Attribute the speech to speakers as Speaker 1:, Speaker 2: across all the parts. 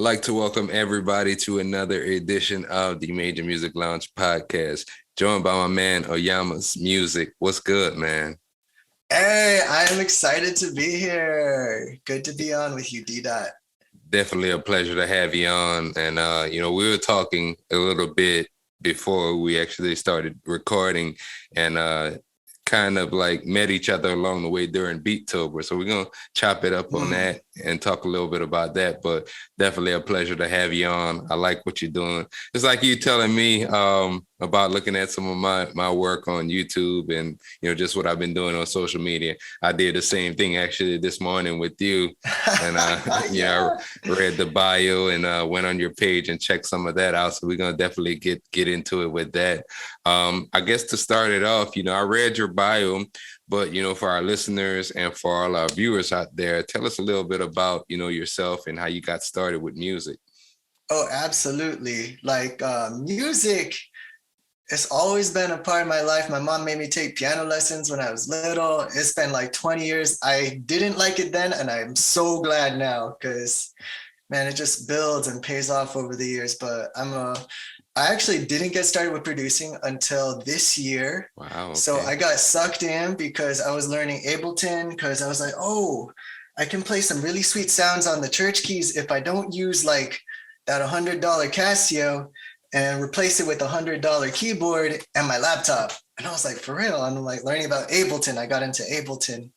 Speaker 1: like to welcome everybody to another edition of the Major Music Lounge podcast, joined by my man Oyamas Music. What's good, man?
Speaker 2: Hey, I am excited to be here. Good to be on with you, Dee Dot.
Speaker 1: Definitely a pleasure to have you on. And we were talking a little bit before we actually started recording, and kind of like met each other along the way during Beatober. So we're gonna chop it up on that and talk a little bit about that. But definitely a pleasure to have you on. I like what you're doing. It's like you telling me about looking at some of my work on YouTube and just what I've been doing on social media. I did the same thing actually this morning with you, and
Speaker 2: Yeah.
Speaker 1: I read the bio and went on your page and checked some of that out. So we're gonna definitely get into it with that. I guess to start it off, I read your bio, but for our listeners and for all our viewers out there, tell us a little bit about yourself and how you got started with music.
Speaker 2: Oh, absolutely. Music has always been a part of my life. My mom made me take piano lessons when I was little. It's been like 20 years. I didn't like it then, and I'm so glad now because man, it just builds and pays off over the years. But I actually didn't get started with producing until this year.
Speaker 1: Wow. Okay.
Speaker 2: So I got sucked in because I was learning Ableton because I was like, oh, I can play some really sweet sounds on the church keys if I don't use like that $100 Casio and replace it with a $100 keyboard and my laptop. And I was like, for real? I'm like learning about Ableton. I got into Ableton.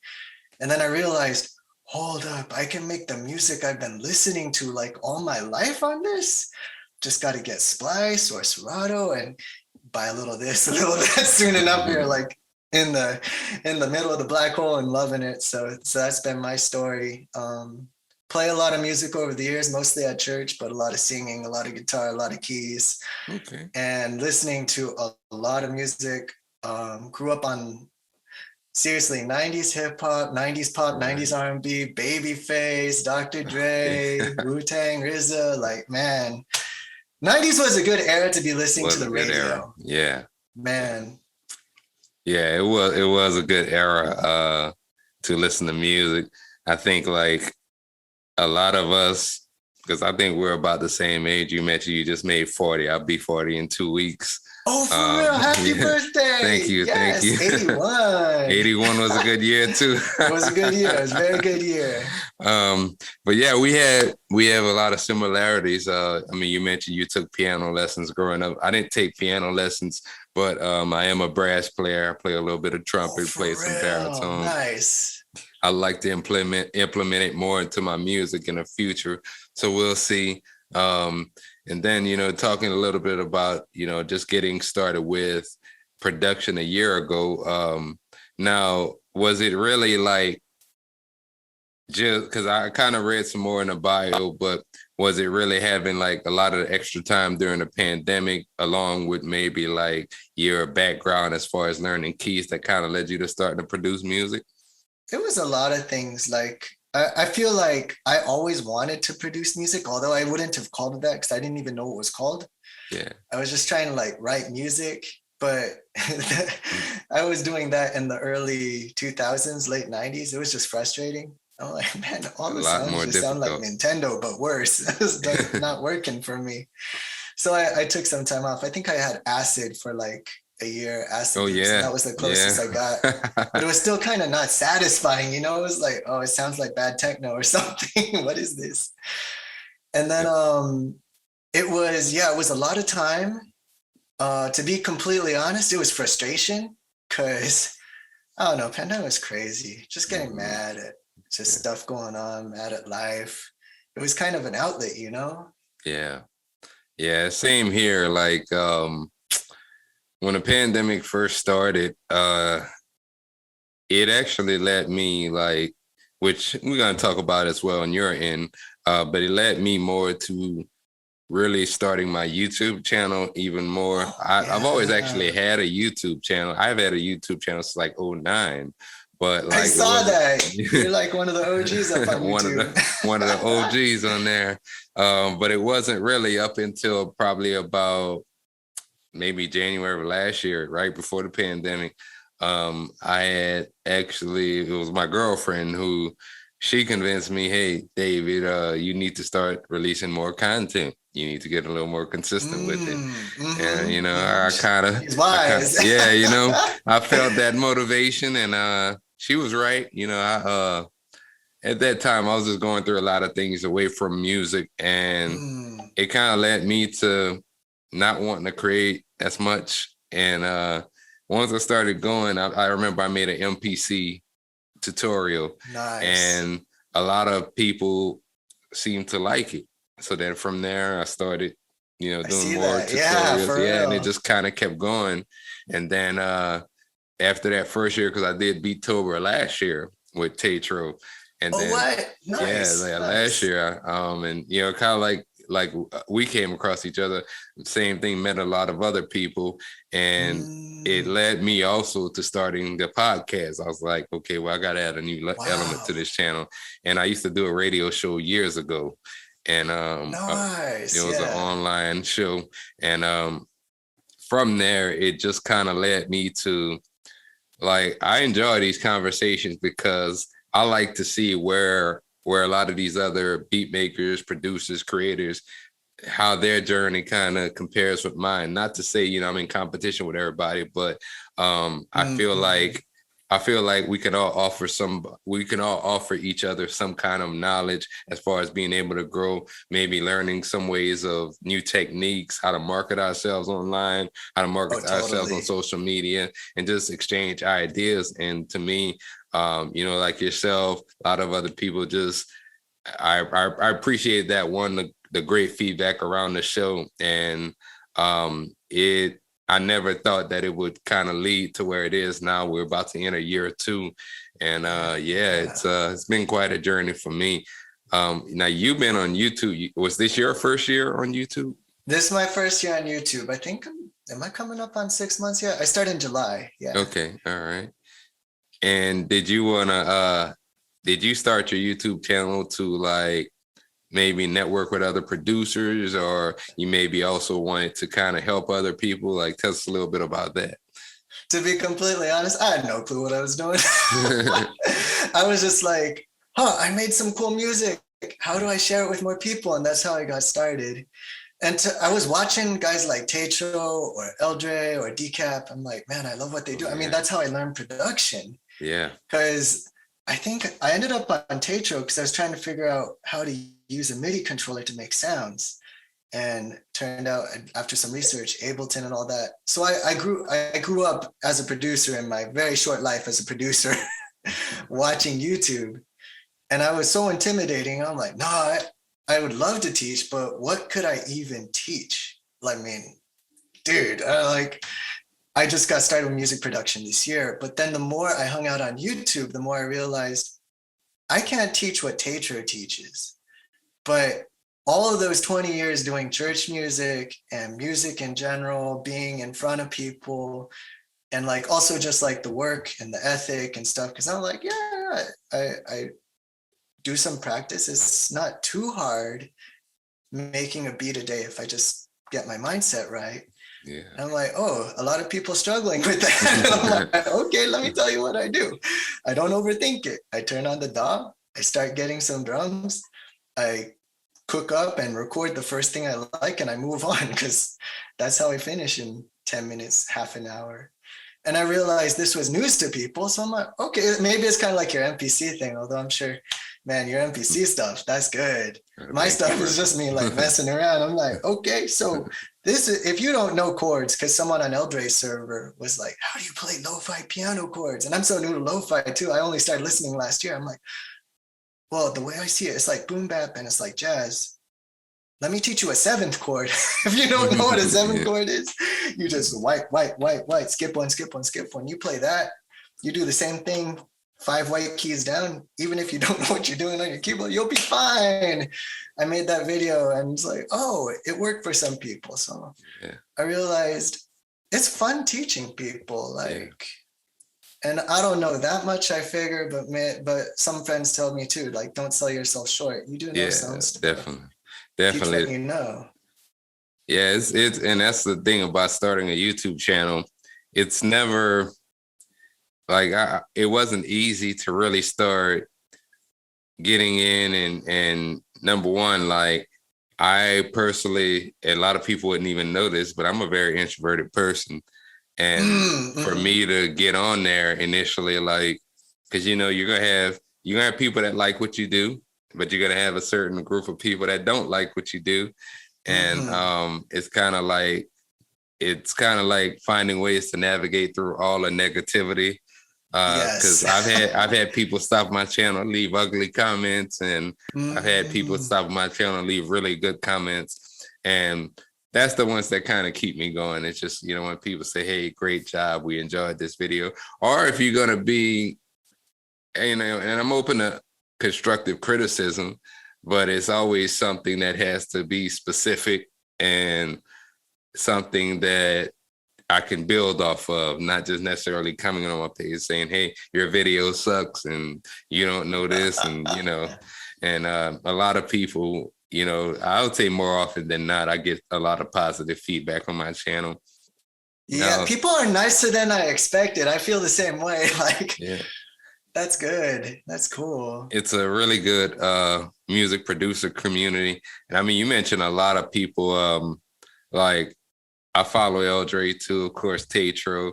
Speaker 2: And then I realized, hold up, I can make the music I've been listening to like all my life on this. Just got to get Splice or Serato and buy a little of this, a little of that. Soon enough, you're like in the middle of the black hole and loving it. So that's been my story. Play a lot of music over the years, mostly at church, but a lot of singing, a lot of guitar, a lot of keys,
Speaker 1: Okay.
Speaker 2: and listening to a lot of music. Grew up on seriously 90s hip hop, 90s pop, 90s R&B, Babyface, Dr. Dre, Wu-Tang, RZA. Like, man, 90s was a good era to be listening to the radio.
Speaker 1: Yeah.
Speaker 2: Man.
Speaker 1: Yeah, it was a good era to listen to music. I think like a lot of us, because I think we're about the same age. You mentioned you just made 40. I'll be 40 in 2 weeks.
Speaker 2: Oh, for real. Happy birthday.
Speaker 1: Thank you.
Speaker 2: Yes,
Speaker 1: thank you.
Speaker 2: 81.
Speaker 1: 81 was a good year too.
Speaker 2: It was a good year. It was a very good year.
Speaker 1: But yeah, we have a lot of similarities. You mentioned you took piano lessons growing up. I didn't take piano lessons, but I am a brass player. I play a little bit of trumpet, play some baritone.
Speaker 2: Nice.
Speaker 1: I like to implement it more into my music in the future. So we'll see. And then, talking a little bit about, just getting started with production a year ago. Now, was it really like, just because I kind of read some more in the bio, but was it really having like a lot of extra time during the pandemic, along with maybe like your background as far as learning keys that kind of led you to start to produce music?
Speaker 2: It was a lot of things. Like, I feel like I always wanted to produce music, although I wouldn't have called it that because I didn't even know what it was called.
Speaker 1: Yeah.
Speaker 2: I was just trying to like write music, but I was doing that in the early 2000s, late 90s. It was just frustrating. I'm like, man, all the sounds just sound like Nintendo, but worse. It's not working for me. So I took some time off. I think I had acid for like a year. Acid.
Speaker 1: Oh, yeah.
Speaker 2: That was the closest I got. But it was still kind of not satisfying. It was like, oh, it sounds like bad techno or something. What is this? And then it was a lot of time. To be completely honest, it was frustration because I don't know, pandemic was crazy. Just getting mad at just stuff going on, mad at life. It was kind of an outlet,
Speaker 1: Yeah. Yeah, same here. Like when the pandemic first started, it actually led me like, which we're gonna talk about as well on your end, but it led me more to really starting my YouTube channel even more. I've always actually had a YouTube channel. I've had a YouTube channel since like 2009. But like
Speaker 2: I saw that. You're like one of the OGs up on YouTube.
Speaker 1: one of the OGs on there. But it wasn't really up until probably about maybe January of last year, right before the pandemic. I had actually, it was my girlfriend who she convinced me, hey, David, you need to start releasing more content. You need to get a little more consistent with it. And,
Speaker 2: She's wise.
Speaker 1: yeah, I felt that motivation, and she was right. At that time, I was just going through a lot of things away from music, and it kind of led me to not wanting to create as much. And once I started going, I remember I made an MPC tutorial,
Speaker 2: Nice.
Speaker 1: and a lot of people seemed to like it. So then from there, I started, doing more tutorials. Yeah, and it just kind of kept going. And then after that first year, because I did Beatober last year with Tetro. And then,
Speaker 2: what? Nice.
Speaker 1: Yeah, last year, and kind of like we came across each other. Same thing, met a lot of other people, and it led me also to starting the podcast. I was like, okay, well, I got to add a new element to this channel. And I used to do a radio show years ago, and
Speaker 2: nice.
Speaker 1: It was an online show, and from there, it just kind of led me to, like, I enjoy these conversations because I like to see where a lot of these other beat makers, producers, creators, how their journey kind of compares with mine. Not to say, I'm in competition with everybody, but I feel like we can all offer each other some kind of knowledge as far as being able to grow, maybe learning some ways of new techniques, how to market ourselves online, how to market ourselves on social media, and just exchange ideas. And to me, like yourself, a lot of other people, just I appreciate that one, the great feedback around the show, and I never thought that it would kind of lead to where it is now. We're about to enter year 2, and it's been quite a journey for me. Now you've been on YouTube. Was this your first year on YouTube?
Speaker 2: This is my first year on YouTube. I think, am I coming up on 6 months yet? I started in July. Yeah.
Speaker 1: Okay. All right. And did you start your YouTube channel to, like, maybe network with other producers, or you maybe also wanted to kind of help other people? Like, tell us a little bit about that.
Speaker 2: To be completely honest, I had no clue what I was doing. I was just like, I made some cool music. How do I share it with more people? And that's how I got started. And I was watching guys like Tetro or Eldre or Decap. I'm like, man, I love what they do. I mean, that's how I learned production.
Speaker 1: Yeah.
Speaker 2: Because I think I ended up on Tetro because I was trying to figure out how to use a MIDI controller to make sounds. And turned out, after some research, Ableton and all that. So I grew up as a producer in my very short life as a producer, watching YouTube. And I was so intimidating. I'm like, no, I would love to teach, but what could I even teach? I mean, dude, I just got started with music production this year. But then the more I hung out on YouTube, the more I realized I can't teach what Tetro teaches. But all of those 20 years doing church music and music in general, being in front of people, and like also just like the work and the ethic and stuff, because I'm like, yeah, I do some practice. It's not too hard making a beat a day if I just get my mindset right.
Speaker 1: Yeah.
Speaker 2: And I'm like, oh, a lot of people struggling with that. And I'm like, okay, let me tell you what I do. I don't overthink it. I turn on the DAW. I start getting some drums. I cook up and record the first thing I like, and I move on, because that's how I finish in 10 minutes, half an hour. And I realized this was news to people. So I'm like, okay, maybe it's kind of like your MPC thing, although I'm sure, man, your MPC stuff, that's good. My stuff is just me like messing around. I'm like, okay, so this is, if you don't know chords, because someone on Eldre's server was like, how do you play lo-fi piano chords? And I'm so new to lo-fi too. I only started listening last year. I'm like, well, the way I see it, it's like boom bap and it's like jazz. Let me teach you a 7th chord. If you don't know what a 7th chord is, you just white, skip one, skip one, skip one. You play that, you do the same thing, 5 white keys down. Even if you don't know what you're doing on your keyboard, you'll be fine. I made that video and it's like, oh, it worked for some people. So I realized it's fun teaching people. And I don't know that much, I figure, but some friends tell me too, like, don't sell yourself short. You do know some stuff.
Speaker 1: Definitely.
Speaker 2: Teach what you know.
Speaker 1: Yeah, it's and that's the thing about starting a YouTube channel. It's never like it wasn't easy to really start getting in and number one, like I personally, and a lot of people wouldn't even know this, but I'm a very introverted person. And for
Speaker 2: Mm-hmm.
Speaker 1: me to get on there initially, like, because you're gonna have people that like what you do, but you're gonna have a certain group of people that don't like what you do. And
Speaker 2: Mm-hmm.
Speaker 1: it's kind of like finding ways to navigate through all the negativity. Because
Speaker 2: Yes.
Speaker 1: I've had people stop my channel, leave ugly comments, and I've had people
Speaker 2: Mm,
Speaker 1: stop my channel, leave really good comments, and that's the ones that kind of keep me going. It's just when people say, "Hey, great job, we enjoyed this video," or if you're gonna be, and I'm open to constructive criticism, but it's always something that has to be specific and something that I can build off of, not just necessarily coming on my page saying, "Hey, your video sucks and you don't know this," and a lot of people, I would say more often than not, I get a lot of positive feedback on my channel.
Speaker 2: yeah, people are nicer than I expected. I feel the same way. Like,
Speaker 1: Yeah,
Speaker 2: that's good. That's cool.
Speaker 1: it's a really good music producer community, and I mean, you mentioned a lot of people. Like I follow Eldre too, of course, Tatro,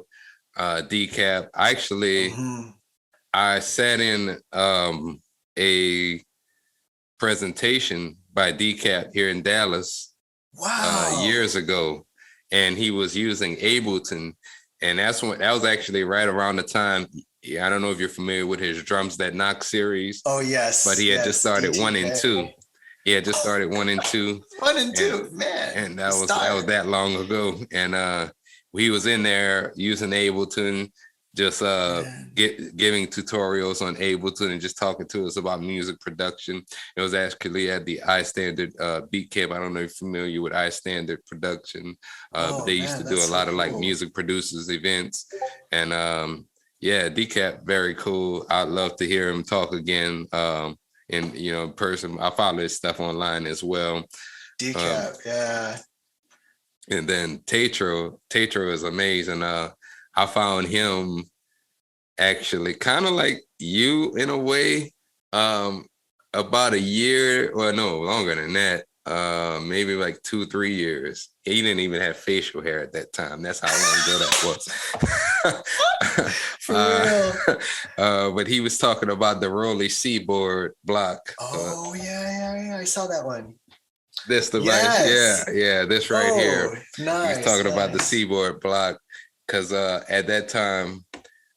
Speaker 1: Decap.
Speaker 2: Mm-hmm.
Speaker 1: I sat in a presentation by Decap here in Dallas
Speaker 2: Wow.
Speaker 1: years ago, and he was using Ableton, and that was actually right around the time. Yeah, I don't know if you're familiar with his Drums That Knock series,
Speaker 2: Oh,
Speaker 1: but
Speaker 2: yes.
Speaker 1: he had just
Speaker 2: Yes.
Speaker 1: started one and
Speaker 2: DTK.
Speaker 1: two. He had just started one and two,
Speaker 2: One and
Speaker 1: and
Speaker 2: two. Man,
Speaker 1: and
Speaker 2: the
Speaker 1: that was
Speaker 2: start.
Speaker 1: that long ago. And he was in there using Ableton, just
Speaker 2: Man.
Speaker 1: giving tutorials on Ableton and just talking to us about music production. It was actually at the iStandard Beat Camp. I don't know if you're familiar with iStandard production, but
Speaker 2: Oh,
Speaker 1: they used
Speaker 2: man,
Speaker 1: to do
Speaker 2: that's
Speaker 1: a
Speaker 2: so
Speaker 1: lot of like
Speaker 2: cool.
Speaker 1: music producers events. And yeah, Decap, very cool. I'd love to hear him talk again. In person, I follow his stuff online as well. Um,
Speaker 2: Decap. Yeah.
Speaker 1: and then Tatro is amazing. I found him actually kind of like you in a way. Um, about a year or no longer than that. Maybe like 2-3 years. He didn't even have facial hair at that time. That's how long ago that was.
Speaker 2: For real.
Speaker 1: But he was talking about the Rolly Seaboard block.
Speaker 2: Oh, yeah, yeah, yeah. I saw that one.
Speaker 1: This device,
Speaker 2: Yes.
Speaker 1: yeah, this right
Speaker 2: Oh,
Speaker 1: here. He was
Speaker 2: nice,
Speaker 1: talking about the
Speaker 2: nice.
Speaker 1: Seaboard block because at that time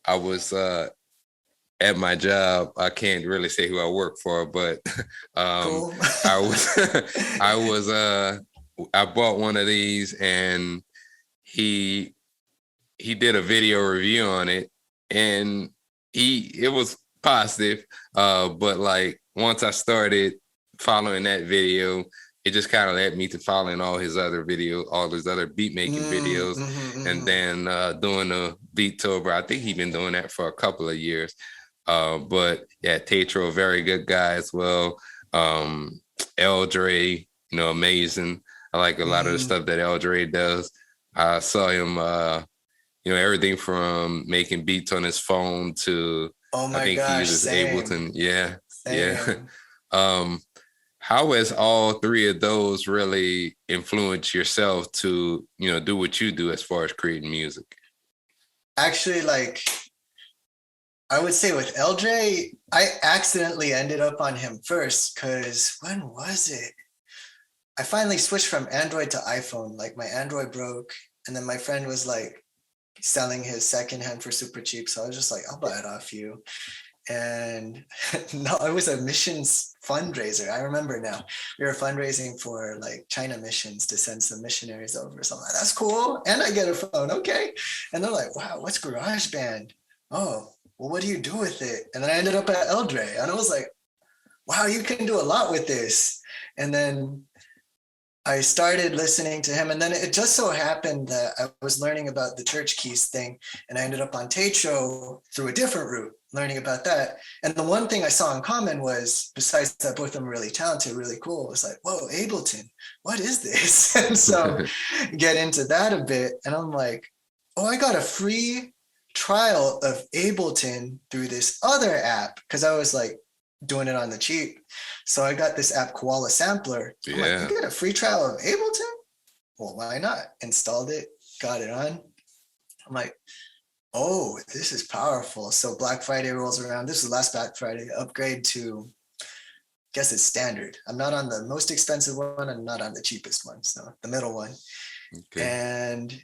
Speaker 1: I was at my job. I can't really say who I work for, but um,
Speaker 2: Cool.
Speaker 1: I was I was I bought one of these and he he did a video review on it and it was positive, but like once I started following that video, it just kind of led me to following all his other beat making videos, and
Speaker 2: Mm-hmm.
Speaker 1: then doing the Beatober. I think he's been doing that for a couple of years. But yeah, Tatro, a very good guy as well. Eldre, amazing. I like a lot of the
Speaker 2: Mm.
Speaker 1: stuff that Eldre does. I saw him everything from making beats on his phone to
Speaker 2: Oh
Speaker 1: I
Speaker 2: my
Speaker 1: think he
Speaker 2: gosh,
Speaker 1: uses
Speaker 2: same,
Speaker 1: Ableton. Yeah, yeah.
Speaker 2: same.
Speaker 1: um, how has all three of those really influenced yourself to, do what you do as far as creating music?
Speaker 2: Actually, like I would say with LJ, I accidentally ended up on him first because when was it? I finally switched from Android to iPhone. Like my Android broke, and then my friend was like selling his secondhand for super cheap. So I was just like, I'll buy it off you. And no, it was a missions fundraiser. I remember now. We were fundraising for like China missions to send some missionaries over. So I'm like, that's cool. And I get a phone. Okay. And they're like, wow, what's GarageBand? Oh, well, what do you do with it? And then I ended up at Eldre. And I was like, wow, you can do a lot with this. And then I started listening to him, and then it just so happened that I was learning about the church keys thing, and I ended up on Tatro through a different route, learning about that. And the one thing I saw in common was, besides that both of them were really talented, really cool, it was like, whoa, Ableton, what is this? And so get into that a bit, and I'm like, oh, I got a free trial of Ableton through this other app because I was like doing it on the cheap. So I got this app, Koala Sampler. I'm like, you
Speaker 1: Yeah.
Speaker 2: get a free trial of Ableton? Well, why not? Installed it, got it on. I'm like, oh, this is powerful. So Black Friday rolls around. This is last Black Friday. Upgrade to, I guess it's standard. I'm not on the most expensive one. I'm not on the cheapest one. So the middle one.
Speaker 1: Okay.
Speaker 2: And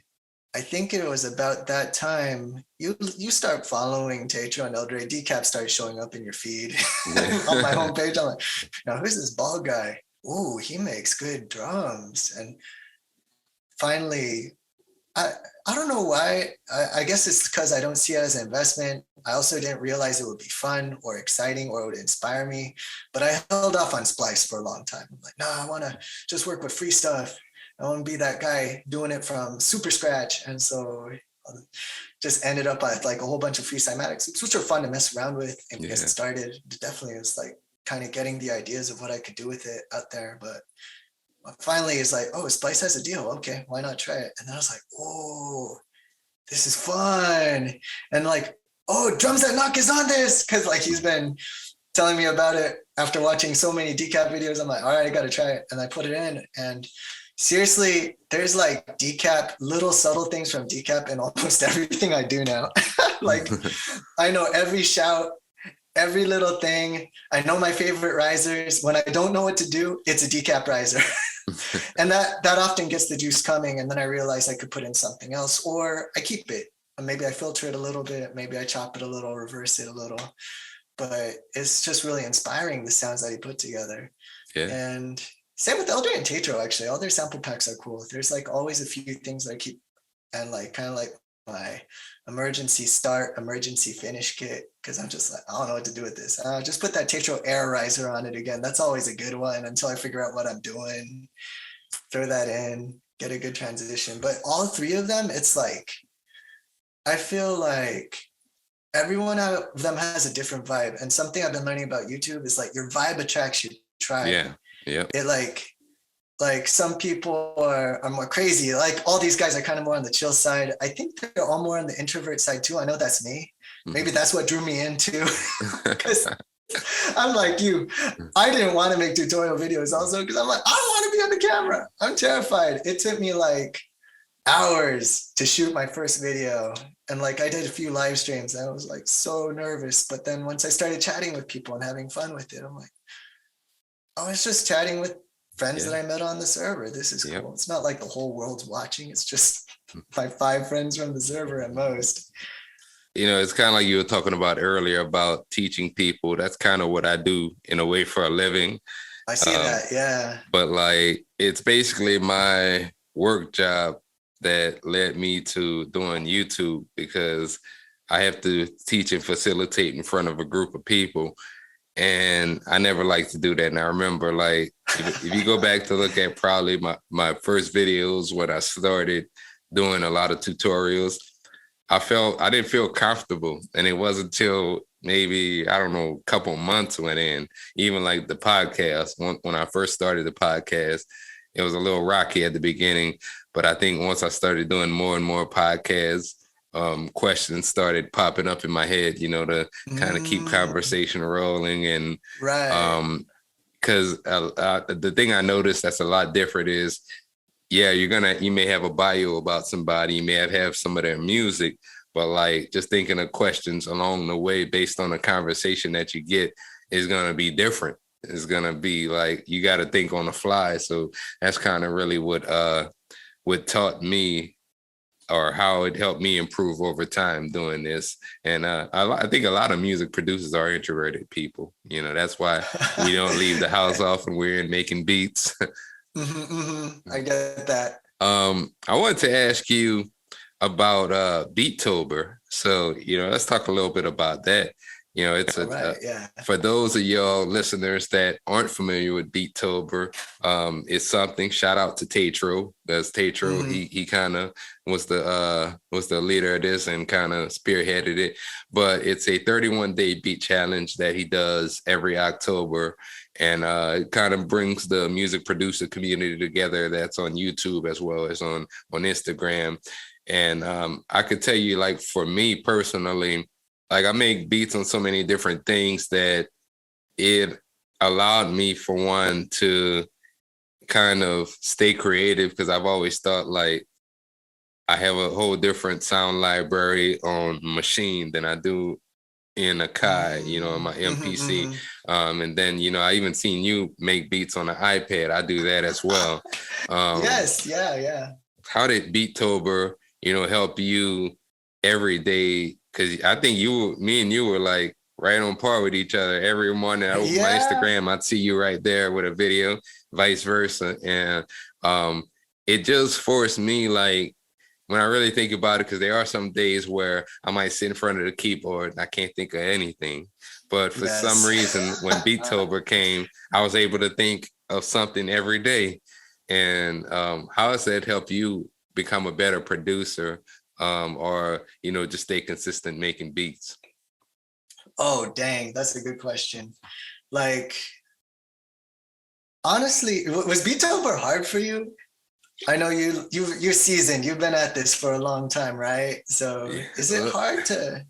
Speaker 2: I think it was about that time you start following Tetro and Eldre. Decap starts showing up in your feed on my
Speaker 1: Yeah.
Speaker 2: homepage. I'm like, now who's this bald guy? Ooh, he makes good drums. And finally, I I don't know why. I guess it's because I don't see it as an investment. I also didn't realize it would be fun or exciting or it would inspire me. But I held off on Splice for a long time. I'm like, no, I want to just work with free stuff. I want to be that guy doing it from super scratch. And so just ended up with like a whole bunch of free cymatics, which are fun to mess around with and get
Speaker 1: Yeah.
Speaker 2: started. Definitely is like kind of getting the ideas of what I could do with it out there. But finally it's like, oh, Spice has a deal. Okay, why not try it? And then I was like, oh, this is fun. And like, oh, Drums That Knock is on this. Cause like he's been telling me about it after watching so many decap videos. I'm like, all right, I gotta try it. And I put it in. And seriously, there's like decap, little subtle things from decap in almost everything I do now. Like I know every shout, every little thing. I know my favorite risers. When I don't know what to do, it's a decap riser. And that often gets the juice coming. And then I realize I could put in something else, or I keep it. Maybe I filter it a little bit. Maybe I chop it a little, reverse it a little. But it's just really inspiring, the sounds that he put together.
Speaker 1: Yeah.
Speaker 2: And same with Eldre and Tetro, actually. All their sample packs are cool. There's like always a few things that I keep, and like kind of like my emergency start, emergency finish kit, because I'm just like, I don't know what to do with this. Just put that Tetro air riser on it again. That's always a good one until I figure out what I'm doing. Throw that in, get a good transition. But all three of them, it's like, I feel like every one of them has a different vibe. And something I've been learning about YouTube is like your vibe attracts your tribe.
Speaker 1: Yeah. Yeah.
Speaker 2: It like some people are more crazy. Like all these guys are kind of more on the chill side. I think they're all more on the introvert side too. I know that's me. Maybe that's what drew me into, because I'm like you. I didn't want to make tutorial videos also because I'm like, I don't want to be on the camera. I'm terrified. It took me like hours to shoot my first video. And like I did a few live streams. I was like so nervous. But then once I started chatting with people and having fun with it, I'm like, I was just chatting with friends that I met on the server. This is cool. It's not like the whole world's watching. It's just my 5 friends from the server at most.
Speaker 1: You know, it's kind of like you were talking about earlier about teaching people. That's kind of what I do in a way for a living.
Speaker 2: I see that, yeah.
Speaker 1: But like, it's basically my work job that led me to doing YouTube, because I have to teach and facilitate in front of a group of people. And I never liked to do that. And I remember, like, if you go back to look at probably my first videos when I started doing a lot of tutorials, I didn't feel comfortable. And it wasn't until maybe, I don't know, a couple months went in, even like the podcast. When I first started the podcast, it was a little rocky at the beginning. But I think once I started doing more and more podcasts, questions started popping up in my head, you know, to kind of keep conversation rolling. And because the thing I noticed that's a lot different is, yeah, you may have a bio about somebody, you may have some of their music, but like just thinking of questions along the way based on the conversation that you get is going to be different. It's going to be like, you got to think on the fly. So that's kind of really what taught me, or how it helped me improve over time doing this. And I think a lot of music producers are introverted people. You know, that's why we don't leave the house often. We're in making beats.
Speaker 2: I get that.
Speaker 1: I wanted to ask you about Beatober. So, you know, let's talk a little bit about that. You know, it's for those of y'all listeners that aren't familiar with Beatober, it's something. Shout out to Tetro, because Tetro he kind of was the leader of this and kind of spearheaded it. But it's a 31-day beat challenge that he does every October, and it kind of brings the music producer community together. That's on YouTube as well as on Instagram. And I could tell you, like, for me personally, like, I make beats on so many different things that it allowed me, for one, to kind of stay creative, because I've always thought like I have a whole different sound library on machine than I do in a Kai, in my MPC. And then, I even seen you make beats on the iPad. I do that as well.
Speaker 2: Yes, yeah.
Speaker 1: How did Beatober, help you every day? Because I think me and you were like right on par with each other. Every morning I open my Instagram, I'd see you right there with a video, vice versa. And it just forced me, like, when I really think about it, because there are some days where I might sit in front of the keyboard and I can't think of anything. But for some reason, when Beatober came, I was able to think of something every day. And how has that helped you become a better producer, or, just stay consistent making beats?
Speaker 2: Oh, dang, that's a good question. Like, honestly, was Beatober hard for you? I know you're seasoned. You've been at this for a long time, right? So is it hard to?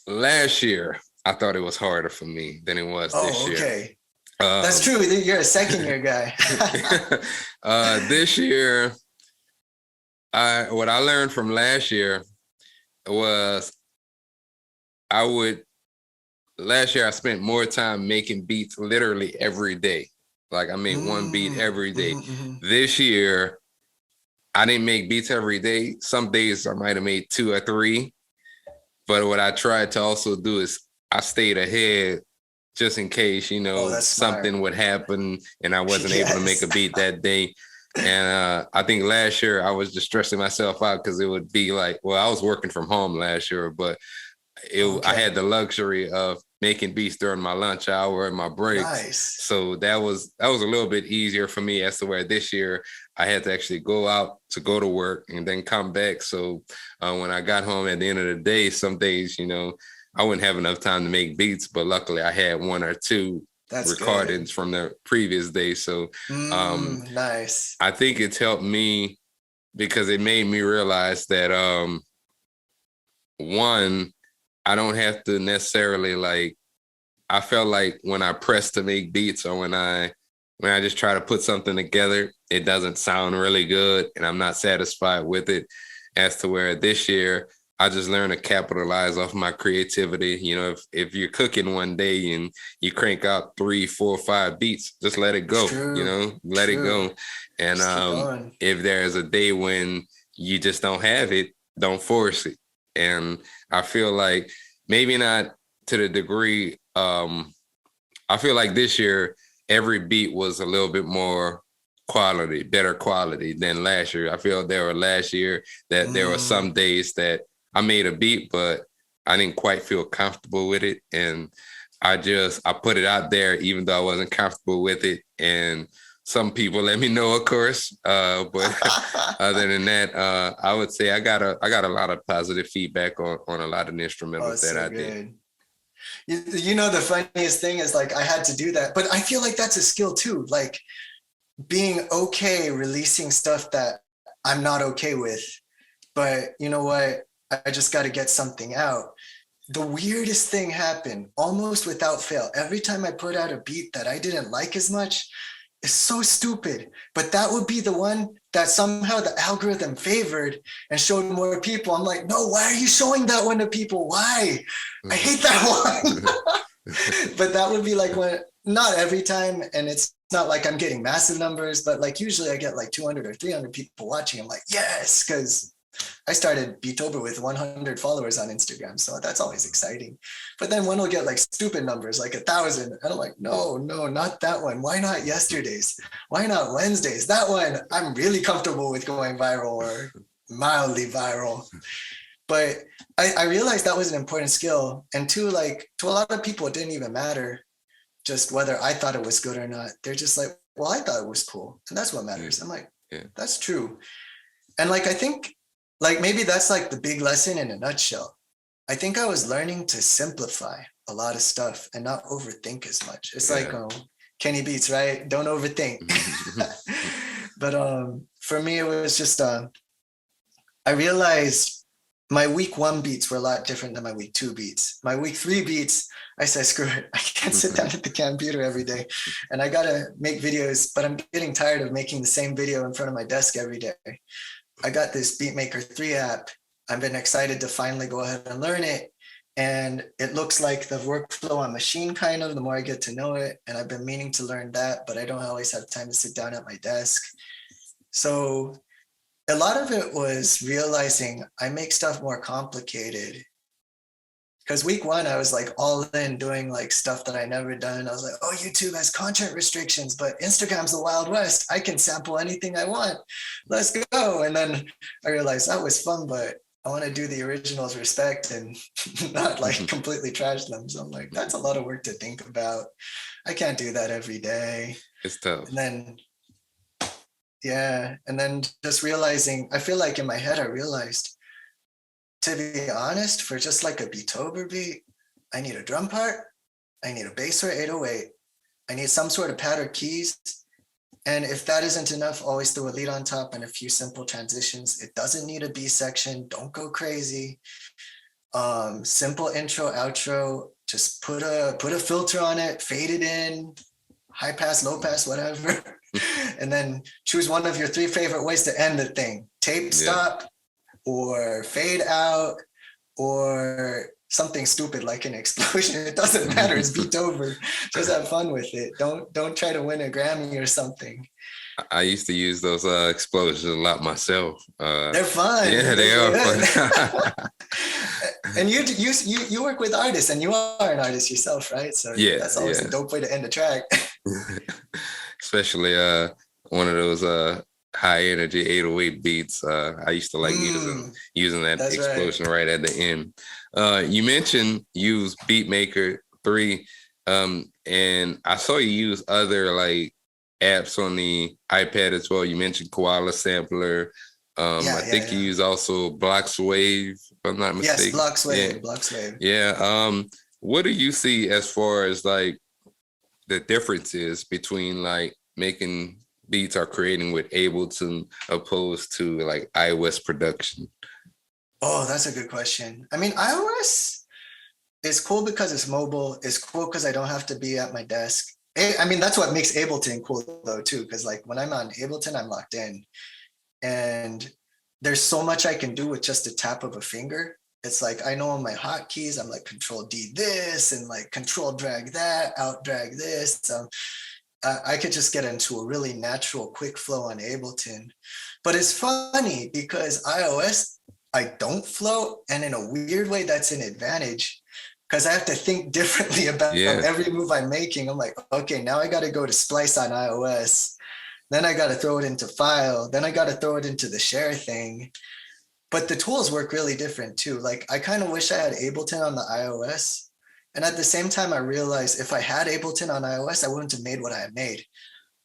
Speaker 1: Last year, I thought it was harder for me than it was this year.
Speaker 2: Okay. That's true. You're a second year guy.
Speaker 1: This year, what I learned from last year was last year I spent more time making beats literally every day. Like I made one beat every day. This year, I didn't make beats every day. Some days I might have made 2 or 3. But what I tried to also do is I stayed ahead just in case, something would happen and I wasn't able to make a beat that day. And I think last year I was just stressing myself out because it would be like, well, I was working from home last year, but I had the luxury of making beats during my lunch hour and my breaks.
Speaker 2: Nice.
Speaker 1: So that was a little bit easier for me, as to where this year I had to actually go out to go to work and then come back. So when I got home at the end of the day, some days, I wouldn't have enough time to make beats, but luckily I had 1 or 2 recordings from the previous day. So
Speaker 2: nice.
Speaker 1: I think it's helped me because it made me realize that one, I don't have to necessarily I felt like when I press to make beats, or when I just try to put something together, it doesn't sound really good and I'm not satisfied with it, as to where this year I just learned to capitalize off my creativity. If you're cooking one day and you crank out 3, 4, 5 beats, just let it go, let it go. And if there's a day when you just don't have it, don't force it. And I feel like maybe not to the degree, I feel like this year, every beat was a little bit more better quality than last year. I feel last year that there were some days that I made a beat, but I didn't quite feel comfortable with it. And I put it out there, even though I wasn't comfortable with it. And some people let me know, of course. But other than that, I would say I got a lot of positive feedback on a lot of instrumentals that I did.
Speaker 2: The funniest thing is, like, I had to do that, but I feel like that's a skill too. Like being okay releasing stuff that I'm not okay with, but you know what? I just got to get something out. The weirdest thing happened almost without fail. Every time I put out a beat that I didn't like as much, it's so stupid, but that would be the one that somehow the algorithm favored and showed more people. I'm like, no, why are you showing that one to people? Why? I hate that one. But that would be like not every time. And it's not like I'm getting massive numbers, but like usually I get like 200 or 300 people watching. I'm like, yes, because I started Beatober with 100 followers on Instagram. So that's always exciting. But then one will get like stupid numbers, like 1,000. And I'm like, no, not that one. Why not yesterday's? Why not Wednesday's? That one, I'm really comfortable with going viral or mildly viral. But I realized that was an important skill. And two, like to a lot of people, it didn't even matter just whether I thought it was good or not. They're just like, well, I thought it was cool. And that's what matters. I'm like, that's true. And like, I think, like maybe that's like the big lesson in a nutshell. I think I was learning to simplify a lot of stuff and not overthink as much. It's like Kenny Beats, right? Don't overthink. But for me, it was just I realized my week 1 beats were a lot different than my week 2 beats. My week 3 beats, I said, screw it. I can't sit down at the computer every day. And I got to make videos, but I'm getting tired of making the same video in front of my desk every day. I got this Beatmaker 3 app. I've been excited to finally go ahead and learn it. And it looks like the workflow on Machine, kind of, the more I get to know it. And I've been meaning to learn that, but I don't always have time to sit down at my desk. So a lot of it was realizing I make stuff more complicated. Because week 1, I was like all in doing like stuff that I never done. I was like, oh, YouTube has content restrictions, but Instagram's the Wild West. I can sample anything I want. Let's go. And then I realized that was fun, but I want to do the originals respect and not like completely trash them. So I'm like, that's a lot of work to think about. I can't do that every day.
Speaker 1: It's tough.
Speaker 2: And then, yeah. And then just realizing, I feel like in my head, I realized, to be honest, for just like a Beatober beat, I need a drum part, I need a bass or 808, I need some sort of pad or keys. And if that isn't enough, always throw a lead on top and a few simple transitions. It doesn't need a B section. Don't go crazy. Simple intro, outro. Just put a filter on it, fade it in, high pass, low pass, whatever. And then choose one of your 3 favorite ways to end the thing. Tape stop, or fade out, or something stupid like an explosion. It doesn't matter. It's Beatober. Just have fun with it. Don't try to win a Grammy or something.
Speaker 1: I used to use those explosions a lot myself.
Speaker 2: They're fun.
Speaker 1: Yeah, they are fun.
Speaker 2: And you work with artists, and you are an artist yourself, right? So that's always a dope way to end a track.
Speaker 1: Especially one of those high energy 808 beats. I used to like using that explosion right at the end. You mentioned use Beatmaker 3, and I saw you use other like apps on the iPad as well. You mentioned Koala Sampler. I think you use also Bloxwave, if I'm not mistaken.
Speaker 2: Yes, Bloxwave.
Speaker 1: Yeah. What do you see as far as like the differences between like making beats or creating with Ableton opposed to like iOS production?
Speaker 2: Oh, that's a good question. I mean, iOS is cool because it's mobile. It's cool because I don't have to be at my desk. I mean, that's what makes Ableton cool though too, because like when I'm on Ableton, I'm locked in. And there's so much I can do with just a tap of a finger. It's like, I know on my hotkeys, I'm like Control D this and like Control drag that, out drag this. I could just get into a really natural, quick flow on Ableton. But it's funny because iOS, I don't flow. And in a weird way, that's an advantage because I have to think differently about every move I'm making. I'm like, okay, now I got to go to Splice on iOS. Then I got to throw it into File. Then I got to throw it into the share thing. But the tools work really different too. Like I kind of wish I had Ableton on the iOS. And at the same time, I realized if I had Ableton on iOS, I wouldn't have made what I had made.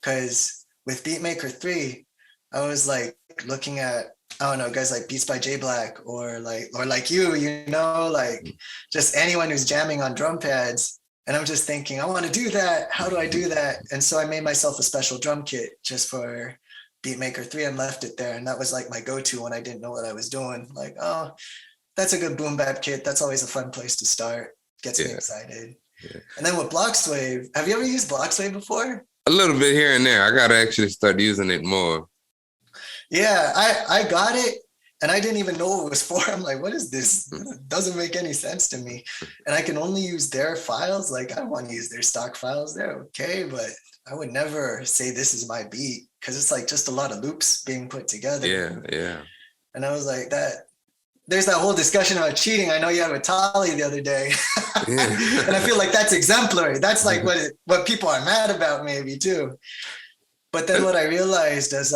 Speaker 2: Because with Beatmaker 3, I was like looking at, I don't know, guys like Beats by J Black or like you know, like just anyone who's jamming on drum pads. And I'm just thinking, I want to do that. How do I do that? And so I made myself a special drum kit just for Beatmaker 3 and left it there. And that was like my go-to when I didn't know what I was doing. Like, oh, that's a good boom bap kit. That's always a fun place to start. Gets me excited. Yeah. And then with Bloxwave, have you ever used Bloxwave before?
Speaker 1: A little bit here and there. I gotta actually start using it more.
Speaker 2: Yeah, I got it and I didn't even know what it was for. I'm like, what is this? It doesn't make any sense to me. And I can only use their files. Like I want to use their stock files. They're okay, but I would never say this is my beat because it's like just a lot of loops being put together.
Speaker 1: Yeah.
Speaker 2: And I was like, there's that whole discussion about cheating. I know you had with Tali the other day. And I feel like that's exemplary. That's like what people are mad about maybe too. But then what I realized is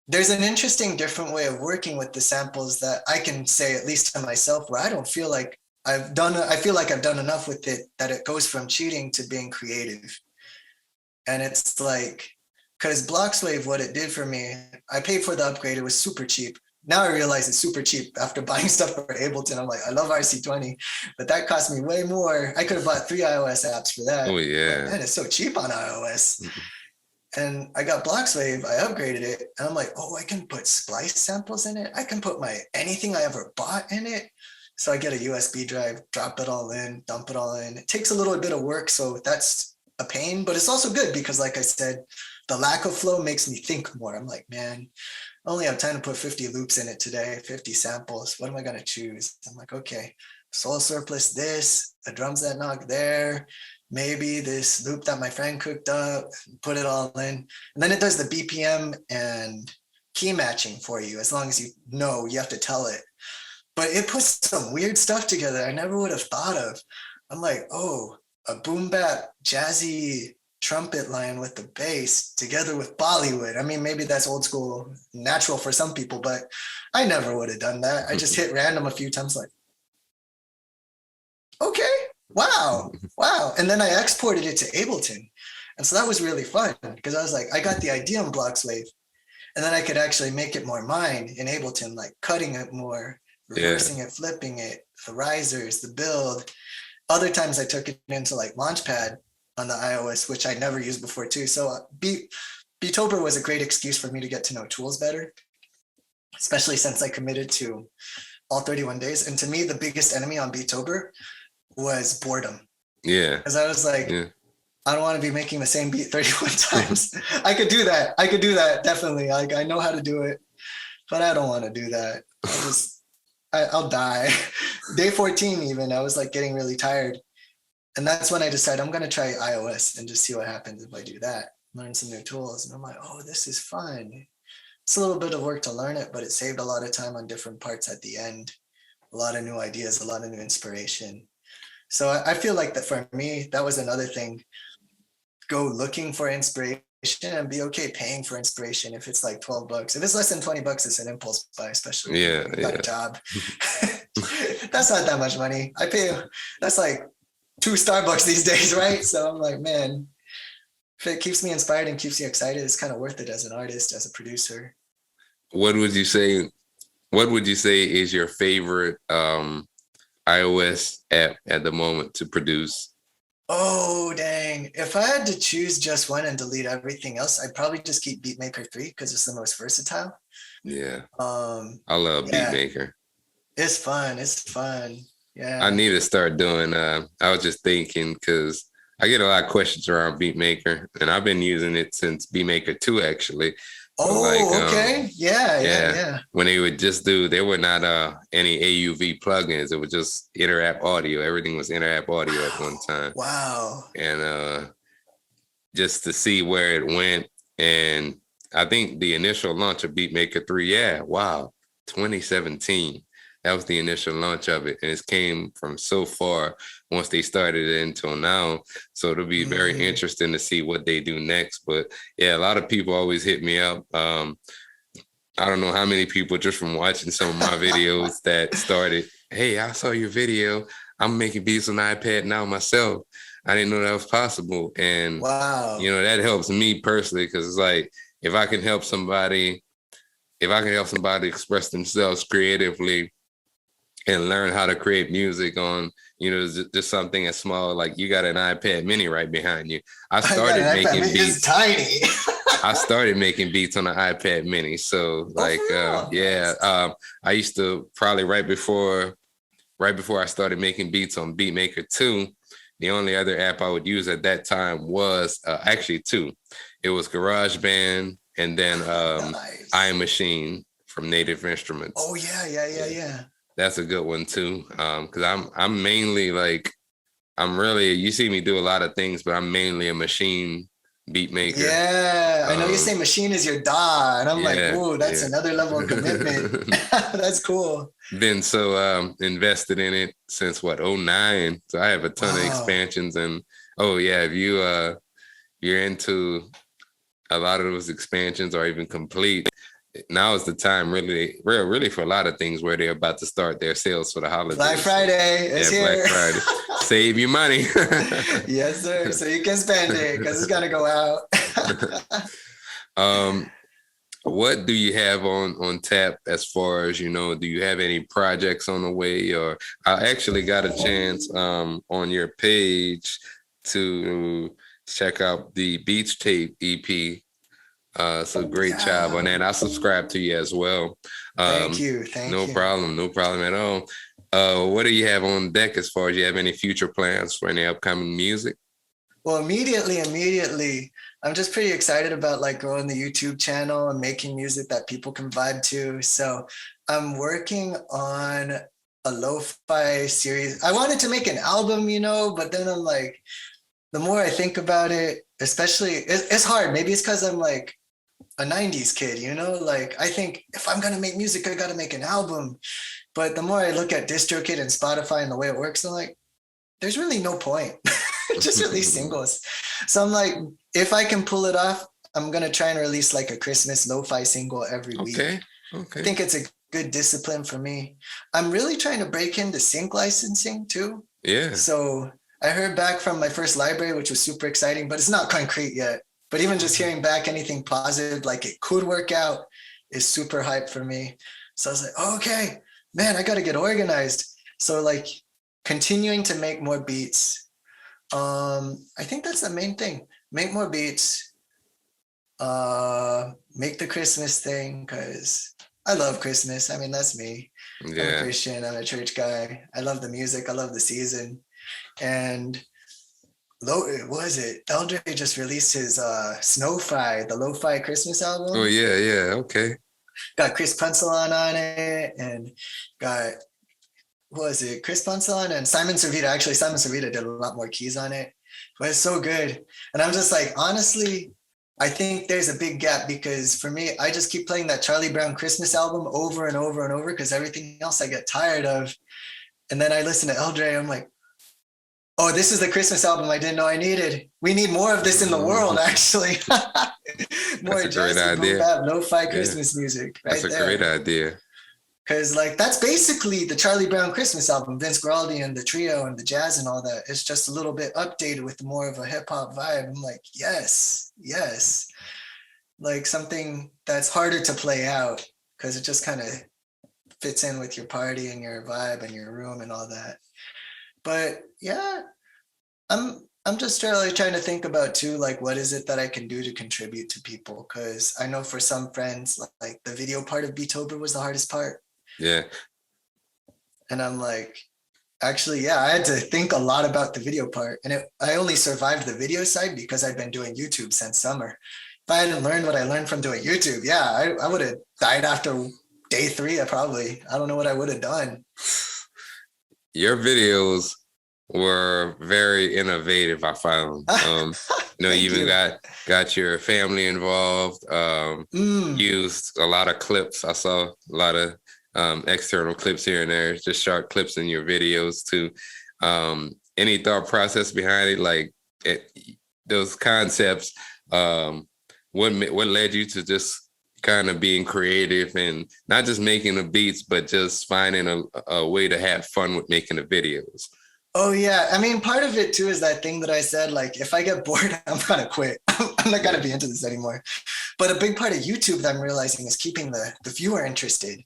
Speaker 2: there's an interesting different way of working with the samples that I can say, at least to myself, where I don't feel like I feel like I've done enough with it that it goes from cheating to being creative. And it's like, because Bloxwave, what it did for me, I paid for the upgrade. It was super cheap. Now I realize it's super cheap after buying stuff for Ableton. I'm like, I love RC20, but that cost me way more. I could have bought 3 iOS apps for that.
Speaker 1: Oh, yeah.
Speaker 2: But man, it's so cheap on iOS. And I got Bloxwave, I upgraded it, and I'm like, oh, I can put splice samples in it. I can put my anything I ever bought in it. So I get a USB drive, drop it all in, dump it all in. It takes a little bit of work, so that's a pain, but it's also good because, like I said, the lack of flow makes me think more. I'm like, man, I only have time to put 50 loops in it today, 50 samples. What am I going to choose? I'm like, okay, soul surplus this, the drums that knock there, maybe this loop that my friend cooked up, put it all in. And then it does the BPM and key matching for you as long as you have to tell it. But it puts some weird stuff together I never would have thought of. I'm like, oh, a boom bap jazzy trumpet line with the bass together with Bollywood. I mean, maybe that's old school, natural for some people, but I never would have done that. I just hit random a few times, like, okay, wow. And then I exported it to Ableton. And so that was really fun because I was like, I got the idea in Bloxwave, and then I could actually make it more mine in Ableton, like cutting it more, reversing it, flipping it, the risers, the build. Other times I took it into like Launchpad on the iOS, which I never used before too. So Beatober was a great excuse for me to get to know tools better, especially since I committed to all 31 days. And to me, the biggest enemy on Beatober was boredom.
Speaker 1: Yeah.
Speaker 2: Because I was like, I don't want to be making the same beat 31 times. I could do that, definitely. Like, I know how to do it, but I don't want to do that. I'll die. Day 14 even, I was like getting really tired. And that's when I decided I'm going to try iOS and just see what happens if I do that. Learn some new tools. And I'm like, oh, this is fun. It's a little bit of work to learn it, but it saved a lot of time on different parts at the end. A lot of new ideas, a lot of new inspiration. So I feel like that for me, that was another thing. Go looking for inspiration and be okay paying for inspiration if it's like $12. If it's less than $20, it's an impulse buy, especially if you got a job. That's not that much money. That's like 2 Starbucks these days, right? So I'm like, man, if it keeps me inspired and keeps you excited, it's kind of worth it as an artist, as a producer.
Speaker 1: What would you say is your favorite iOS app at the moment to produce?
Speaker 2: Oh, dang. If I had to choose just one and delete everything else, I'd probably just keep Beatmaker 3 because it's the most versatile.
Speaker 1: Yeah. I love Beatmaker.
Speaker 2: It's fun. Yeah.
Speaker 1: I need to start doing, I was just thinking because I get a lot of questions around Beatmaker, and I've been using it since Beatmaker 2, actually.
Speaker 2: Oh, okay. Yeah.
Speaker 1: When they would just there were not any AUV plugins. It was just inter-app audio. Everything was inter-app audio at one time.
Speaker 2: Wow.
Speaker 1: And just to see where it went. And I think the initial launch of Beatmaker 3, 2017. That was the initial launch of it. And it came from so far once they started it until now. So it'll be very interesting to see what they do next. But yeah, a lot of people always hit me up. I don't know how many people just from watching some of my videos that started, hey, I saw your video. I'm making beats on the iPad now myself. I didn't know that was possible. And, that helps me personally because it's like, if I can help somebody express themselves creatively and learn how to create music on, just something as small, like you got an iPad mini right behind you. I started making beats.
Speaker 2: It's tiny.
Speaker 1: I started making beats on the iPad mini. So I used to probably right before I started making beats on Beatmaker 2, the only other app I would use at that time was actually 2. It was GarageBand and then iMachine from Native Instruments.
Speaker 2: Oh yeah.
Speaker 1: That's a good one too. Because I'm mainly you see me do a lot of things, but I'm mainly a machine beat maker.
Speaker 2: Yeah, I know you say machine is your DAW, and I'm like, whoa, that's another level of commitment. That's cool.
Speaker 1: Been so invested in it since 2009. So I have a ton of expansions, and if you're into a lot of those expansions or even complete, now is the time really for a lot of things where they're about to start their sales for the holidays.
Speaker 2: Black Friday is here.
Speaker 1: Black Friday. Save your money.
Speaker 2: Yes, sir. So you can spend it because it's gonna go out.
Speaker 1: What do you have on tap as far as, do you have any projects on the way? Or I actually got a chance on your page to check out the Beach Tape EP. So great job on
Speaker 2: Yeah.
Speaker 1: that. I subscribe to you as well.
Speaker 2: Thank
Speaker 1: Um,
Speaker 2: you. Thank
Speaker 1: no
Speaker 2: you.
Speaker 1: problem, no problem at all. What do you have on deck as far as you have any future plans for any upcoming music?
Speaker 2: Well, immediately, I'm just pretty excited about like growing the YouTube channel and making music that people can vibe to. So I'm working on a lo-fi series. I wanted to make an album, but then I'm like, the more I think about it, especially it's hard. Maybe it's because I'm like a 90s kid, like I think if I'm gonna make music, I gotta make an album. But the more I look at DistroKid and Spotify and the way it works, I'm like, there's really no point. Just release singles. So I'm like, if I can pull it off, I'm gonna try and release like a Christmas lo-fi single every week.
Speaker 1: Okay.
Speaker 2: I think it's a good discipline for me. I'm really trying to break into sync licensing too.
Speaker 1: Yeah.
Speaker 2: So I heard back from my first library, which was super exciting, but it's not concrete yet. But even just hearing back anything positive, like it could work out, is super hype for me. So I was like, oh, okay, man, I got to get organized. So like continuing to make more beats. I think that's the main thing. Make more beats. Make the Christmas thing because I love Christmas. I mean, that's me.
Speaker 1: Yeah.
Speaker 2: I'm a Christian. I'm a church guy. I love the music. I love the season. And what was it? Eldre just released his Snowfi, the lo-fi Christmas album.
Speaker 1: Oh yeah. Okay.
Speaker 2: Got Chris Punsalon on it, and got Chris Punsalon and Simon Servita. Actually, Simon Servita did a lot more keys on it, but it's so good. And I'm just like, honestly, I think there's a big gap because for me, I just keep playing that Charlie Brown Christmas album over and over and over because everything else I get tired of. And then I listen to Eldre, I'm like, oh, this is the Christmas album I didn't know I needed. We need more of this in the world, actually. More
Speaker 1: That's a great idea.
Speaker 2: Lo-fi Christmas music.
Speaker 1: Right, that's a great idea.
Speaker 2: Because like that's basically the Charlie Brown Christmas album, Vince Guaraldi and the trio and the jazz and all that. It's just a little bit updated with more of a hip hop vibe. I'm like, yes. Like something that's harder to play out because it just kind of fits in with your party and your vibe and your room and all that. But yeah, I'm just really trying to think about too, like what is it that I can do to contribute to people? Because I know for some friends, like the video part of Beatober was the hardest part.
Speaker 1: Yeah.
Speaker 2: And I'm like, actually, yeah, I had to think a lot about the video part. And I only survived the video side because I've been doing YouTube since summer. If I hadn't learned what I learned from doing YouTube, yeah, I would have died after day 3. I don't know what I would have done.
Speaker 1: Your videos were very innovative, I found. You even got your family involved, used a lot of clips. I saw a lot of external clips here and there, just short clips in your videos too. Any thought process behind it, like those concepts? What led you to just kind of being creative and not just making the beats, but just finding a way to have fun with making the videos?
Speaker 2: Oh yeah, I mean, part of it too is that thing that I said, like, if I get bored, I'm gonna quit. I'm not gonna be into this anymore. But a big part of YouTube that I'm realizing is keeping the viewer interested.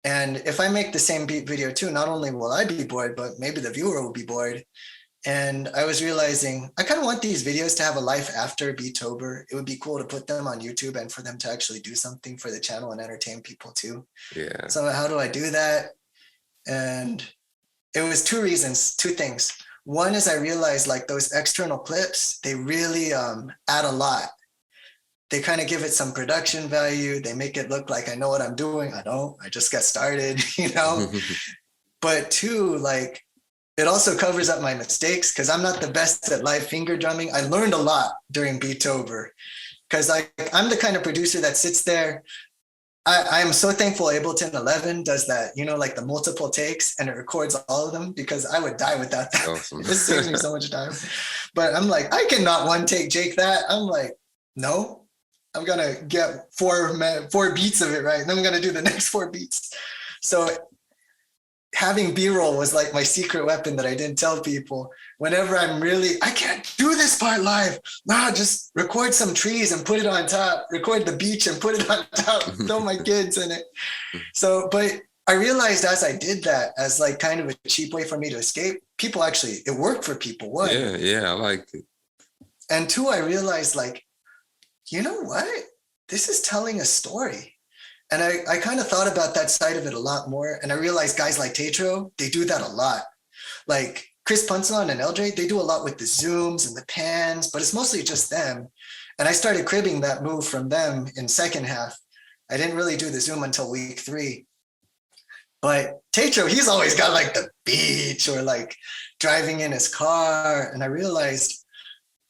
Speaker 2: And if I make the same beat video too, not only will I be bored, but maybe the viewer will be bored. And I was realizing I kind of want these videos to have a life after Beatober. It would be cool to put them on YouTube and for them to actually do something for the channel and entertain people too.
Speaker 1: Yeah.
Speaker 2: So how do I do that? And it was 2 things. One is I realized like those external clips, they really add a lot. They kind of give it some production value. They make it look like I know what I'm doing. I don't. I just got started, But 2, like, it also covers up my mistakes because I'm not the best at live finger drumming. I learned a lot during Beatober because I'm the kind of producer that sits there. I am so thankful Ableton 11 does that, like the multiple takes and it records all of them because I would die without that.
Speaker 1: Awesome.
Speaker 2: This saves me so much time. But I'm like, I cannot one take Jake that. I'm like, no, I'm going to get 4 beats of it right. And then I'm going to do the next 4 beats. So having B-roll was like my secret weapon that I didn't tell people. Whenever I can't do this part live. Nah, just record some trees and put it on top. Record the beach and put it on top. Throw my kids in it. So, but I realized as I did that, as like kind of a cheap way for me to escape, it worked for people. What?
Speaker 1: Yeah, I liked it.
Speaker 2: And two, I realized like, you know what? This is telling a story. And I kind of thought about that side of it a lot more. And I realized guys like Tetro, they do that a lot. Like Chris Punson and LJ, they do a lot with the zooms and the pans, but it's mostly just them. And I started cribbing that move from them in second half. I didn't really do the zoom until week 3. But Tetro, he's always got like the beach or like driving in his car. And I realized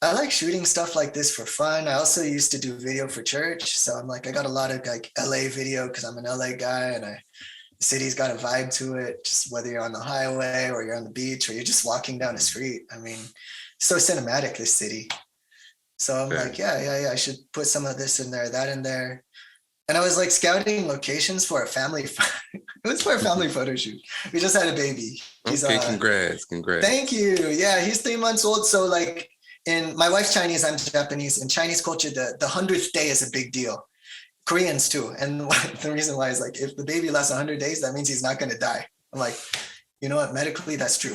Speaker 2: I like shooting stuff like this for fun. I also used to do video for church. So I'm like, I got a lot of like LA video because I'm an LA guy and the city's got a vibe to it, just whether you're on the highway or you're on the beach or you're just walking down the street. I mean, so cinematic, this city. So I'm like, yeah, I should put some of this in there, that in there. And I was like scouting locations for a family. It was for a family photo shoot. We just had a baby.
Speaker 1: He's, okay, congrats.
Speaker 2: Thank you. Yeah, he's 3 months old. So like in my wife's Chinese, I'm Japanese. In Chinese culture, the 100th day is a big deal. Koreans too. And the reason why is like, if the baby lasts 100 days, that means he's not going to die. I'm like, you know what? Medically, that's true.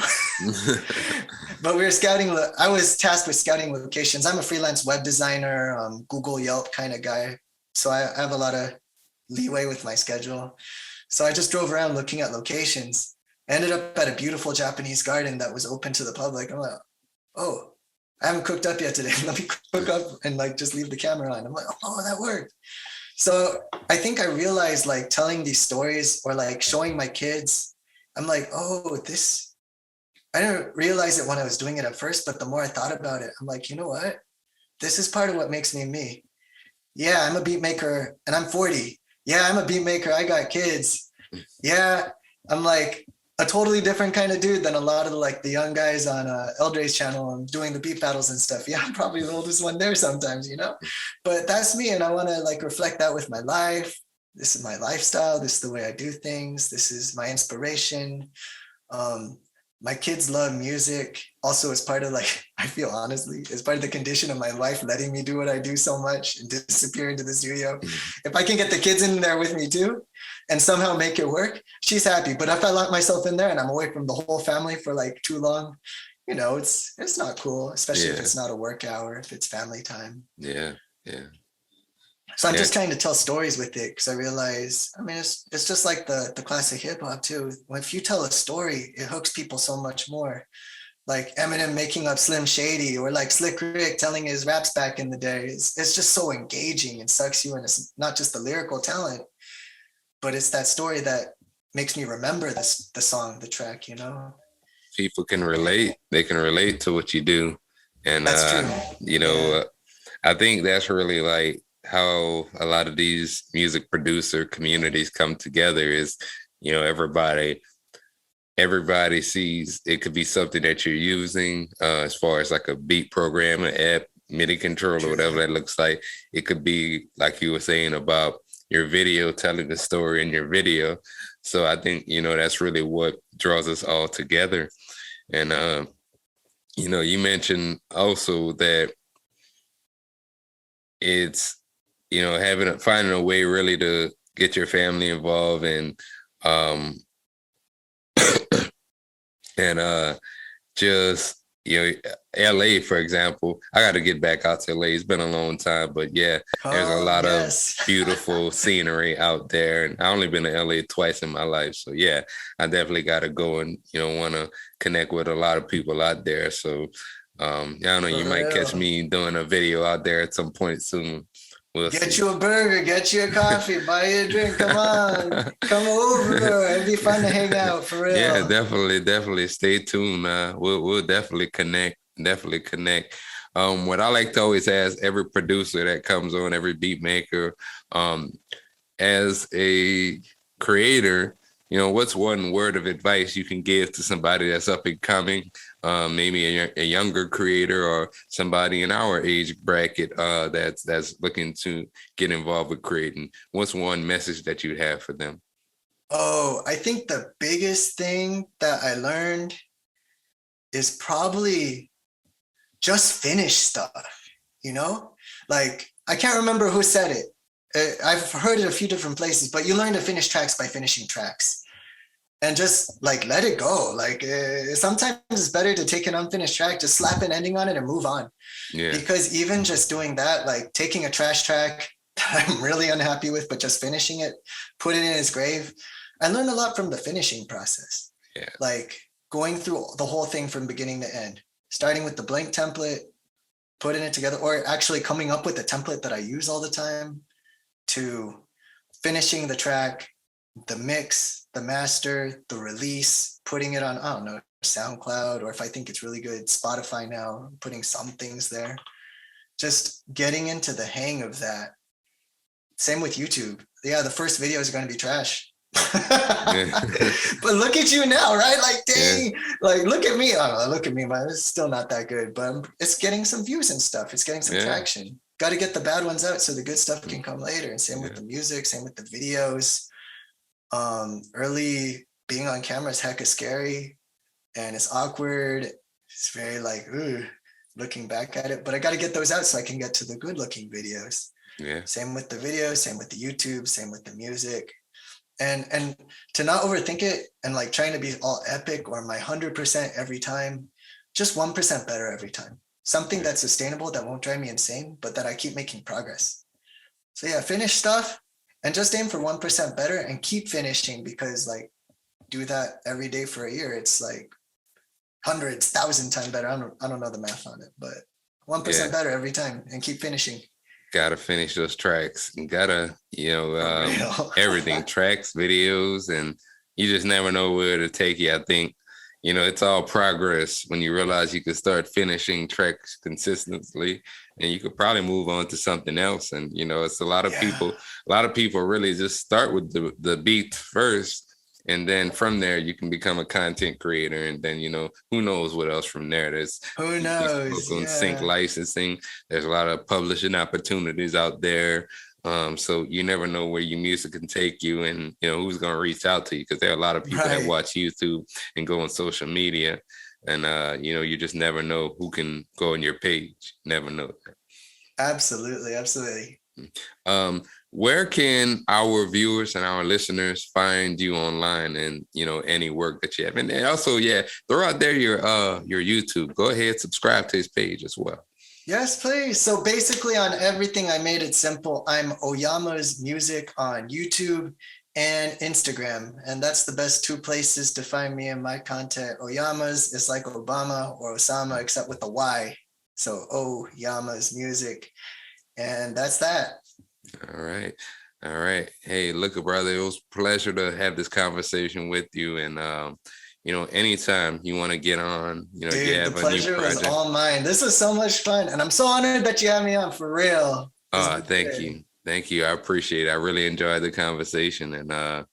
Speaker 2: But we were scouting. I was tasked with scouting locations. I'm a freelance web designer, Google, Yelp kind of guy. So I have a lot of leeway with my schedule. So I just drove around looking at locations. I ended up at a beautiful Japanese garden that was open to the public. I'm like, oh, I haven't cooked up yet today. Let me cook up and like just leave the camera on. I'm like, oh, that worked. So I think I realized like telling these stories or like showing my kids, I'm like, oh, this, I didn't realize it when I was doing it at first, but the more I thought about it, I'm like, you know what? This is part of what makes me me. Yeah, I'm a beat maker and I'm 40. Yeah, I'm a beat maker. I got kids. Yeah, I'm like a totally different kind of dude than a lot of the young guys on Eldre's channel and doing the beat battles and stuff. Yeah, I'm probably the oldest one there sometimes, you know, but that's me. And I want to like reflect that with my life. This is my lifestyle. This is the way I do things. This is my inspiration. My kids love music. Also, as part of like, I feel honestly, as part of the condition of my life, letting me do what I do so much and disappear into the studio. If I can get the kids in there with me too, and somehow make it work, she's happy. But if I lock myself in there and I'm away from the whole family for like too long, you know, it's not cool, especially if it's not a work hour, if it's family time.
Speaker 1: Yeah.
Speaker 2: So I'm just trying to tell stories with it because I realize, I mean, it's just like the classic hip hop too. If you tell a story, it hooks people so much more. Like Eminem making up Slim Shady or like Slick Rick telling his raps back in the day. It's just so engaging and sucks you in. It's not just the lyrical talent, but it's that story that makes me remember the song, the track, you know?
Speaker 1: People can relate. They can relate to what you do. And,
Speaker 2: that's true.
Speaker 1: You know, I think that's really like how a lot of these music producer communities come together is, you know, everybody sees it could be something that you're using as far as like a beat program, an app, MIDI controller, whatever that looks like. It could be like you were saying about your video, telling the story in your video. So I think, you know, that's really what draws us all together. And, you know, you mentioned also that it's, you know, finding a way really to get your family involved and just, you know, LA, for example, I got to get back out to LA. It's been a long time, but yeah, there's a lot of beautiful scenery out there. And I only been to LA twice in my life. So yeah, I definitely got to go and, you know, want to connect with a lot of people out there. So I don't know, you might catch me doing a video out there at some point soon. We'll
Speaker 2: get
Speaker 1: see.
Speaker 2: You a burger, get you a coffee, buy you a drink. Come on, come over. It'd be fun to hang out for real.
Speaker 1: Yeah, definitely. Stay tuned. We'll definitely connect. What I like to always ask every producer that comes on, every beat maker, as a creator, you know, what's one word of advice you can give to somebody that's up and coming, maybe a younger creator or somebody in our age bracket that's looking to get involved with creating? What's one message that you'd have for them?
Speaker 2: Oh, I think the biggest thing that I learned is probably just finish stuff, you know? Like, I can't remember who said it. I've heard it a few different places, but you learn to finish tracks by finishing tracks. and just like let it go. Like sometimes it's better to take an unfinished track, just slap an ending on it and move on.
Speaker 1: Yeah.
Speaker 2: Because even just doing that, like taking a trash track that I'm really unhappy with, but just finishing it, put it in its grave, I learned a lot from the finishing process.
Speaker 1: Yeah.
Speaker 2: Like going through the whole thing from beginning to end, starting with the blank template, putting it together, or actually coming up with a template that I use all the time, to finishing the track, the mix, the master, the release, putting it on, I don't know, SoundCloud, or if I think it's really good, Spotify now, putting some things there. Just getting into the hang of that. Same with YouTube. Yeah, the first videos are going to be trash.
Speaker 1: Yeah.
Speaker 2: But look at you now, right? Like,
Speaker 1: Yeah.
Speaker 2: dang, like, look at me. I don't know, look at me, man. It's still not that good, but it's getting some views and stuff. It's getting some
Speaker 1: Yeah.
Speaker 2: traction. Got to get the bad ones out so the good stuff can come later. And same with
Speaker 1: Yeah.
Speaker 2: the music, same with the videos. Early being on camera is hecka scary and it's awkward. It's very like, ooh, looking back at it, but I got to get those out so I can get to the good looking videos.
Speaker 1: Yeah.
Speaker 2: Same with the videos, same with the YouTube, same with the music. And to not overthink it and like trying to be all epic or my 100% every time, just 1% better every time. Something that's sustainable that won't drive me insane, but that I keep making progress. So yeah, finish stuff and just aim for 1% better and keep finishing, because like do that every day for a year. It's like hundreds, thousand times better. I don't know the math on it, but 1%
Speaker 1: Yeah.
Speaker 2: better every time and keep finishing.
Speaker 1: Gotta finish those tracks and gotta,
Speaker 2: For real.
Speaker 1: everything, tracks, videos, and you just never know where to take you. I think, it's all progress when you realize you can start finishing tracks consistently and you could probably move on to something else. And, it's
Speaker 2: Yeah.
Speaker 1: a lot of people really just start with the beat first. And then from there, you can become a content creator. And then, who knows what else from there.
Speaker 2: Who
Speaker 1: You spoke
Speaker 2: knows?
Speaker 1: on sync
Speaker 2: Yeah.
Speaker 1: licensing. There's a lot of publishing opportunities out there. So you never know where your music can take you and, who's going to reach out to you, because there are a lot of people that
Speaker 2: Right.
Speaker 1: watch YouTube and go on social media. And, you just never know who can go on your page. Never know that.
Speaker 2: Absolutely. Absolutely.
Speaker 1: Um, where can our viewers and our listeners find you online and any work that you have? And also, yeah, throw out there your YouTube. Go ahead, subscribe to his page as well.
Speaker 2: Yes, please. So basically on everything, I made it simple. I'm Oyamas Music on YouTube and Instagram. And that's the best two places to find me and my content. Oyamas is like Obama or Osama, except with the Y. So Oyamas Music. And that's that.
Speaker 1: All right. All right. Hey, look, brother, it was a pleasure to have this conversation with you. And, anytime you want to get on, you
Speaker 2: Dude, the
Speaker 1: have a new
Speaker 2: pleasure was
Speaker 1: project.
Speaker 2: all mine. This was so much fun. And I'm so honored that you had me on, for real. It's been
Speaker 1: Thank
Speaker 2: good.
Speaker 1: you. Thank you. I appreciate it. I really enjoyed the conversation. And,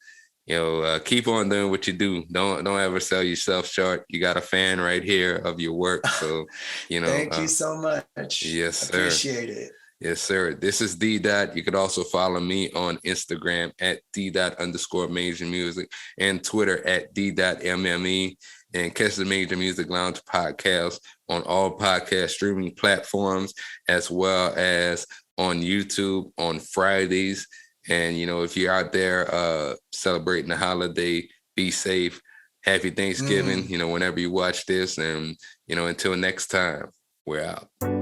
Speaker 1: keep on doing what you do. Don't ever sell yourself short. You got a fan right here of your work. So,
Speaker 2: Thank you so much.
Speaker 1: yes, sir.
Speaker 2: Appreciate it.
Speaker 1: Yes, sir. This is Dee Dot. You could also follow me on Instagram at D._Major Music and Twitter at D.MME, and catch the Major Music Lounge podcast on all podcast streaming platforms, as well as on YouTube on Fridays. And, if you're out there celebrating the holiday, be safe. Happy Thanksgiving,
Speaker 2: Mm.
Speaker 1: whenever you watch this. And, until next time, we're out.